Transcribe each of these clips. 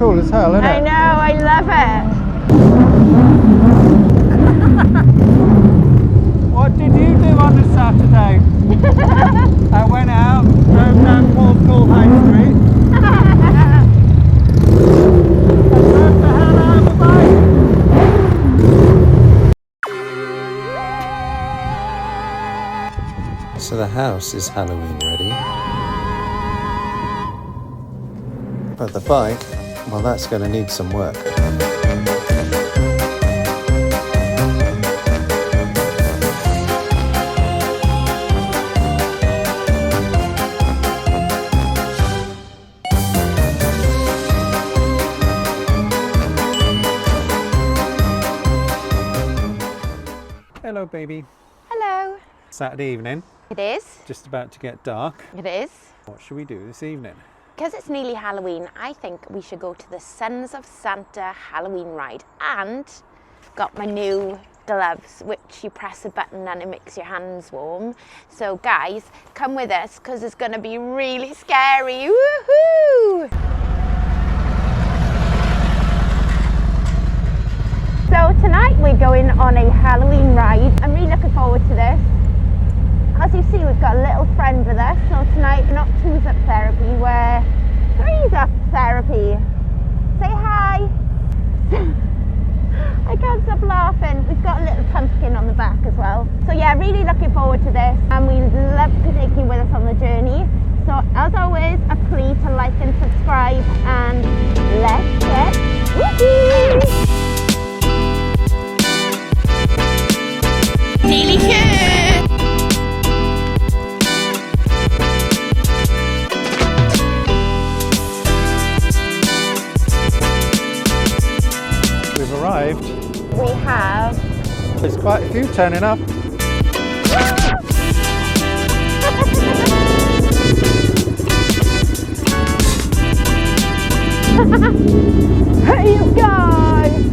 cool as hell, isn't it? I know, I love it. What did you do on a Saturday? I went out, drove down Porthcawl High Street. I drove the hell out of the bike. So the house is Halloween ready. But the bike, well, that's going to need some work. Hello, baby. Hello. Saturday evening, It is. just about to get dark. It is. What should we do this evening? Because it's nearly Halloween, I think we should go to the Sons of Santa Halloween ride. And got my new gloves, which you press a button and it makes your hands warm. So guys, come with us because it's going to be really scary. Woohoo! So tonight we're going on a Halloween ride. I'm really looking forward to this. As you see, we've got a little friend with us. So tonight, not two's up therapy, we're three's up therapy. Say hi. I can't stop laughing. We've got a little pumpkin on the back as well. So yeah, really looking forward to this. And we'd love to take you with us on the journey. So as always, a plea to like and subscribe. And let's get woohoo! Delicious! We've arrived. We have. There's quite a few turning up. Hey you guys!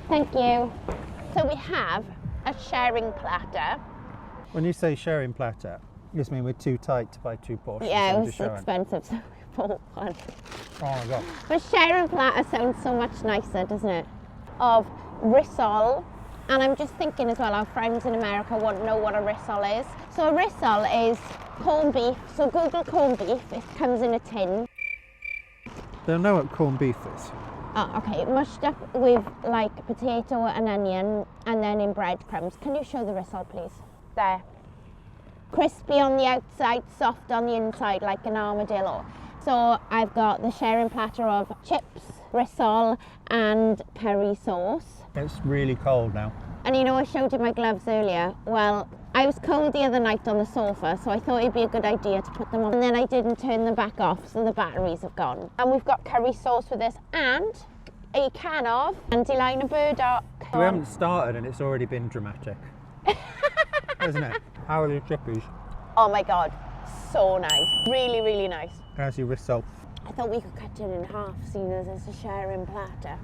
Thank you. So we have a sharing platter. When you say sharing platter, you just mean we're too tight to buy two portions. Yeah, it and was just sharing. expensive, so we bought one. Oh my god. But sharing platter sounds so much nicer, doesn't it? Of rissole. And I'm just thinking as well, our friends in America won't know what a rissole is. So a rissole is corned beef. So Google corned beef, it comes in a tin. They'll know what corned beef is. Oh, okay, mushed up with like potato and onion and then in breadcrumbs. Can you show the rissole, please? There. Crispy on the outside, soft on the inside, like an armadillo. So I've got the sharing platter of chips, rissole and curry sauce. It's really cold now. And you know, I showed you my gloves earlier. Well, I was cold the other night on the sofa, so I thought it'd be a good idea to put them on. And then I didn't turn them back off, so the batteries have gone. And we've got curry sauce with this and a can of dandelion burdock. We haven't started and it's already been dramatic. Isn't it? How are the chippies? Oh my God, so nice. Really, really nice. How's your rissole? I thought we could cut it in half, seeing as it's a sharing platter.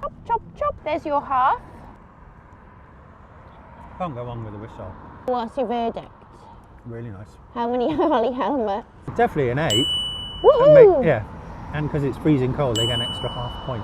Chop, chop, chop. There's your half. Can't go wrong with a rissole. What's your verdict? Really nice. How many holly helmets? Definitely an 8. Woohoo! Yeah, and because it's freezing cold, they get an extra half point.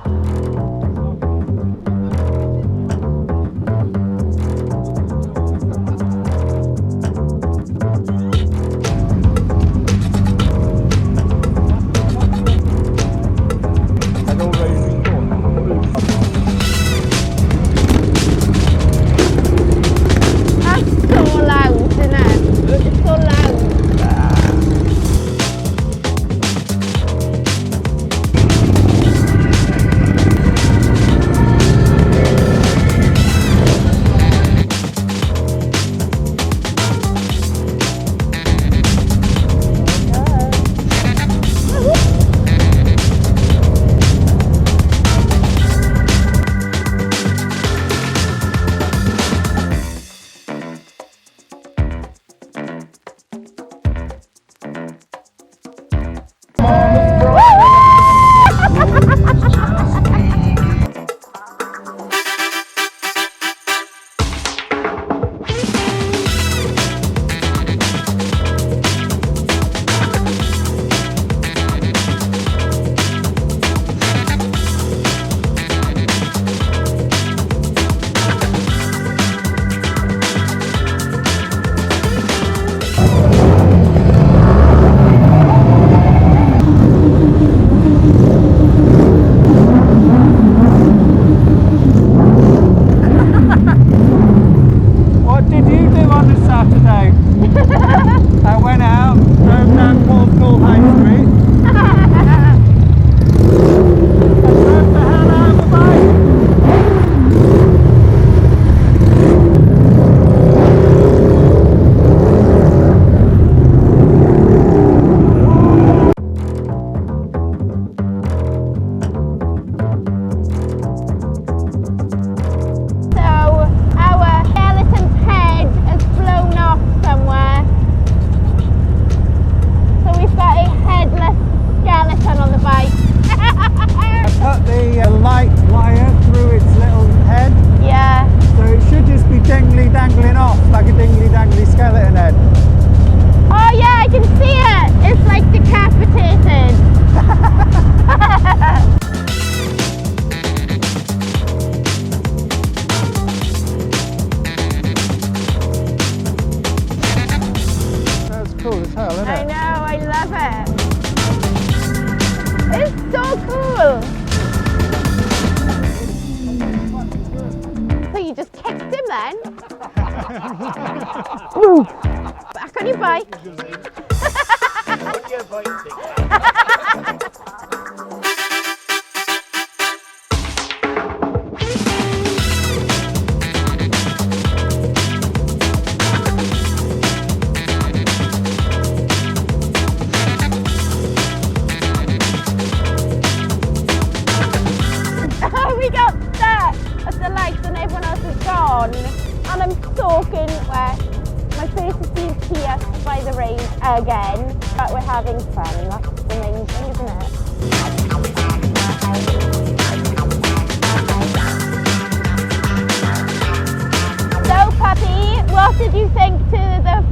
hotel, isn't I it? know, I love it. It's so cool. So you just kicked him then? Back on your bike. We got stuck at the lights and everyone else is gone. And I'm soaking wet. My face is being pierced by the rain again. But we're having fun. That's the main thing, isn't it? So, puppy, what did you think to the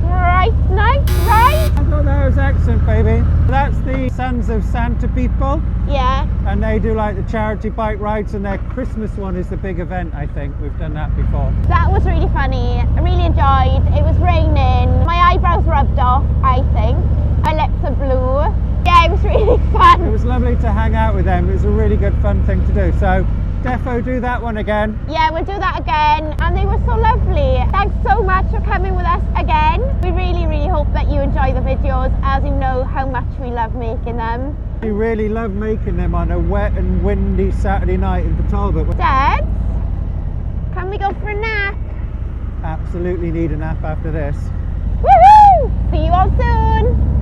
Fright Night ride? I thought that was excellent, baby. That's the Sons of Santa people, Yeah. and they do like the charity bike rides, and their Christmas one is the big event, I think. We've done that before. That was really funny. I really enjoyed. It was raining. My eyebrows rubbed off, I think. My lips are blue. Yeah, it was really It fun. was lovely to hang out with them. It was a really good fun thing to do. So, defo do that one again. Yeah, we'll do that again. And they were so lovely. Thanks so much for coming with us again. We really, really hope that you enjoy the videos, as you know how much we love making them. We really love making them on a wet and windy Saturday night in Porthcawl. Dad, can we go for a nap? Absolutely need a nap after this. Woohoo! See you all soon.